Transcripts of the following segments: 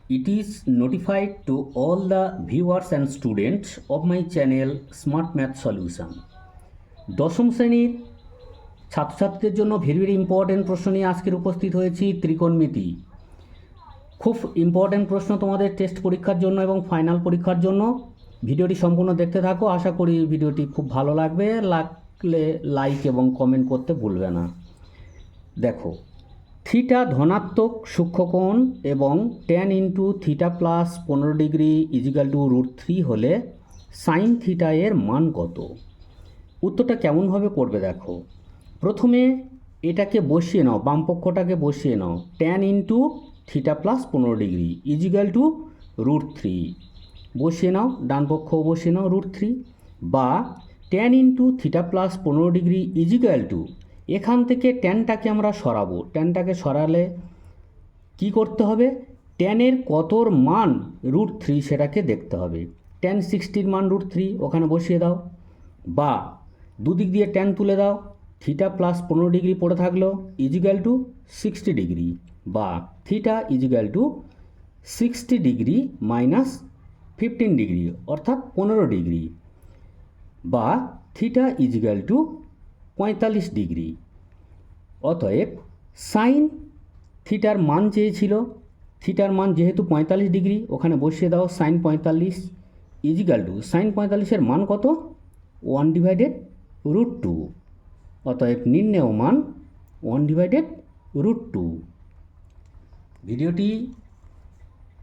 It is notified to all the viewers and students of my channel Smart Math Solution. দশম শ্রেণীর ছাত্রছাত্রীদের জন্য very important প্রশ্ন নিয়ে আজকের উপস্থিত হয়েছি। ত্রিকোণমিতি খুব ইম্পর্টেন্ট প্রশ্ন তোমাদের টেস্ট পরীক্ষার জন্য এবং ফাইনাল পরীক্ষার জন্য। ভিডিওটি সম্পূর্ণ দেখতে থাকো, আশা করি ভিডিওটি খুব ভালো লাগবে। লাগলে লাইক এবং কমেন্ট করতে ভুলবে না। দেখো, থিটা ধনাত্মক সূক্ষ্মকোণ এবং tan into theta plus 15 degree equal to √3 হলে সাইন থিটা এর মান কত? উত্তরটা কেমনভাবে করবে দেখো। প্রথমে এটাকে বসিয়ে নাও, বামপক্ষটাকে বসিয়ে নাও। tan into theta plus 15 degree equal to √3 বসিয়ে নাও, ডান পক্ষও বসিয়ে নাও √3, বা tan into theta plus 15 degree equal to, এখান থেকে ট্যানটাকে আমরা সরাবো। ট্যানটাকে সরালে কি করতে হবে? ট্যানের কতর মান √3 সেটাকে দেখতে হবে। tan 60 মান √3 ওখানে বসিয়ে দাও, বা দুদিক দিয়ে ট্যান তুলে দাও, থিটা প্লাস 15 ডিগ্রি পড়ে থাকলো ইজিক্যাল টু 60 ডিগ্রি, বা theta equal to 60 degree minus 15 degree অর্থাৎ 15 ডিগ্রি, বা থিটা ইজিক্যাল টু 45 ডিগ্রি। অতএব সাইন থিটার মান চেয়েছিল, থিটার মান যেহেতু 45 ডিগ্রি ওখানে বসিয়ে দাও সাইন 45 ইজিক্যাল টু, সাইন 45-এর মান কত? 1/√2। অতএব নির্ণেয় মান 1/√2। ভিডিওটি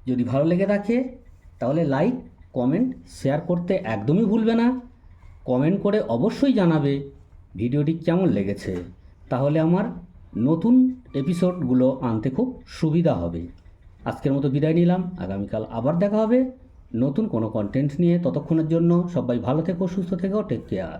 যদি ভালো লেগে থাকে তাহলে লাইক, কমেন্ট, শেয়ার করতে একদমই ভুলবে না। কমেন্ট করে অবশ্যই জানাবে ভিডিওটি কেমন লেগেছে, তাহলে আমার নতুন এপিসোডগুলো আনতে খুব সুবিধা হবে। আজকের মতো বিদায় নিলাম, আগামীকাল আবার দেখা হবে নতুন কোনো কন্টেন্ট নিয়ে। ততক্ষণের জন্য সবাই ভালো থেকো, সুস্থ থেকো, টেক কেয়ার।